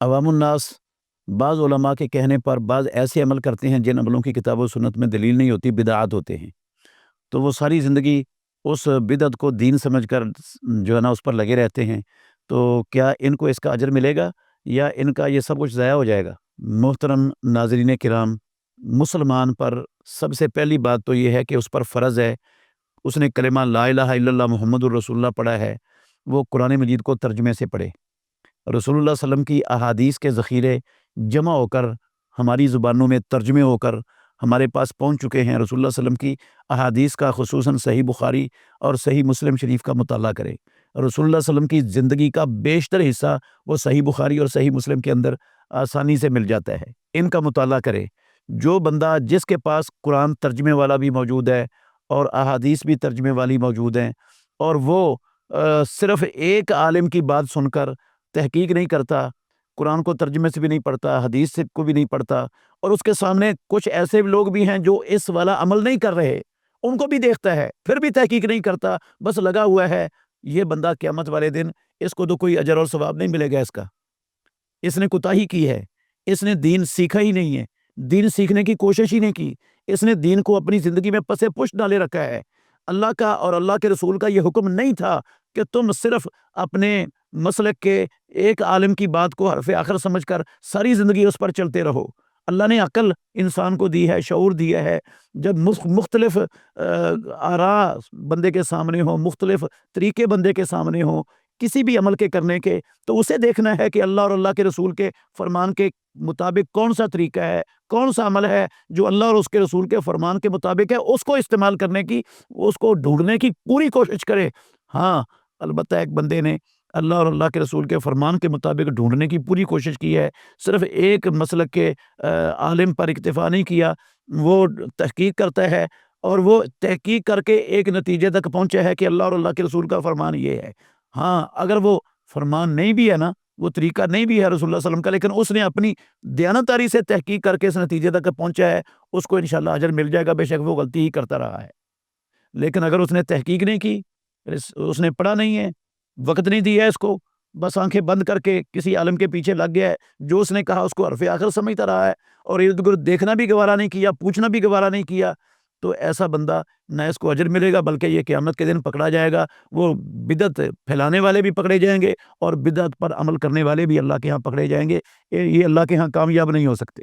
عوام الناس بعض علماء کے کہنے پر بعض ایسے عمل کرتے ہیں جن عملوں کی کتاب و سنت میں دلیل نہیں ہوتی، بدعات ہوتے ہیں، تو وہ ساری زندگی اس بدعت کو دین سمجھ کر جو ہے نا اس پر لگے رہتے ہیں، تو کیا ان کو اس کا اجر ملے گا یا ان کا یہ سب کچھ ضائع ہو جائے گا؟ محترم ناظرین کرام، مسلمان پر سب سے پہلی بات تو یہ ہے کہ اس پر فرض ہے، اس نے کلمہ لا الہ الا اللہ محمد الرسول اللہ پڑھا ہے، وہ قرآن مجید کو ترجمے سے پڑھے۔ رسول اللہ صلی اللہ علیہ وسلم کی احادیث کے ذخیرے جمع ہو کر ہماری زبانوں میں ترجمے ہو کر ہمارے پاس پہنچ چکے ہیں۔ رسول اللہ صلی اللہ علیہ وسلم کی احادیث کا خصوصاً صحیح بخاری اور صحیح مسلم شریف کا مطالعہ کرے۔ رسول اللہ صلی اللہ علیہ وسلم کی زندگی کا بیشتر حصہ وہ صحیح بخاری اور صحیح مسلم کے اندر آسانی سے مل جاتا ہے، ان کا مطالعہ کرے۔ جو بندہ جس کے پاس قرآن ترجمے والا بھی موجود ہے اور احادیث بھی ترجمے والی موجود ہیں، اور وہ صرف ایک عالم کی بات سن کر تحقیق نہیں کرتا، قرآن کو ترجمے سے بھی نہیں پڑھتا، حدیث سے کو بھی نہیں پڑھتا، اور اس کے سامنے کچھ ایسے لوگ بھی ہیں جو اس والا عمل نہیں کر رہے، ان کو بھی دیکھتا ہے پھر بھی تحقیق نہیں کرتا، بس لگا ہوا ہے، یہ بندہ قیامت والے دن اس کو تو کوئی اجر اور ثواب نہیں ملے گا، اس نے کوتاہی کی ہے، اس نے دین سیکھا ہی نہیں ہے، دین سیکھنے کی کوشش ہی نہیں کی، اس نے دین کو اپنی زندگی میں پس پش ڈالے رکھا ہے۔ اللہ کا اور اللہ کے رسول کا یہ حکم نہیں تھا کہ تم صرف اپنے مسلک کے ایک عالم کی بات کو حرف آخر سمجھ کر ساری زندگی اس پر چلتے رہو۔ اللہ نے عقل انسان کو دی ہے، شعور دیا ہے، جب مختلف آراء بندے کے سامنے ہوں، مختلف طریقے بندے کے سامنے ہوں کسی بھی عمل کے کرنے کے، تو اسے دیکھنا ہے کہ اللہ اور اللہ کے رسول کے فرمان کے مطابق کون سا طریقہ ہے، کون سا عمل ہے جو اللہ اور اس کے رسول کے فرمان کے مطابق ہے، اس کو استعمال کرنے کی، اس کو ڈھونڈنے کی پوری کوشش کرے۔ ہاں البتہ ایک بندے نے اللہ اور اللہ کے رسول کے فرمان کے مطابق ڈھونڈنے کی پوری کوشش کی ہے، صرف ایک مسلک کے عالم پر اکتفا نہیں کیا، وہ تحقیق کرتا ہے اور وہ تحقیق کر کے ایک نتیجے تک پہنچا ہے کہ اللہ اور اللہ کے رسول کا فرمان یہ ہے۔ ہاں اگر وہ فرمان نہیں بھی ہے نا، وہ طریقہ نہیں بھی ہے رسول اللہ صلی اللہ علیہ وسلم کا، لیکن اس نے اپنی دیانتداری سے تحقیق کر کے اس نتیجے تک پہنچا ہے، اس کو انشاءاللہ اجر مل جائے گا، بے شک وہ غلطی ہی کرتا رہا ہے۔ لیکن اگر اس نے تحقیق نہیں کی، اس نے پڑھا نہیں ہے، وقت نہیں دیا ہے اس کو، بس آنکھیں بند کر کے کسی عالم کے پیچھے لگ گیا ہے، جو اس نے کہا اس کو حرف آخر سمجھتا رہا ہے، اور ارد گرد دیکھنا بھی گوارا نہیں کیا، پوچھنا بھی گوارا نہیں کیا، تو ایسا بندہ نہ اس کو اجر ملے گا بلکہ یہ قیامت کے دن پکڑا جائے گا۔ وہ بدعت پھیلانے والے بھی پکڑے جائیں گے اور بدعت پر عمل کرنے والے بھی اللہ کے ہاں پکڑے جائیں گے، یہ اللہ کے ہاں کامیاب نہیں ہو سکتے۔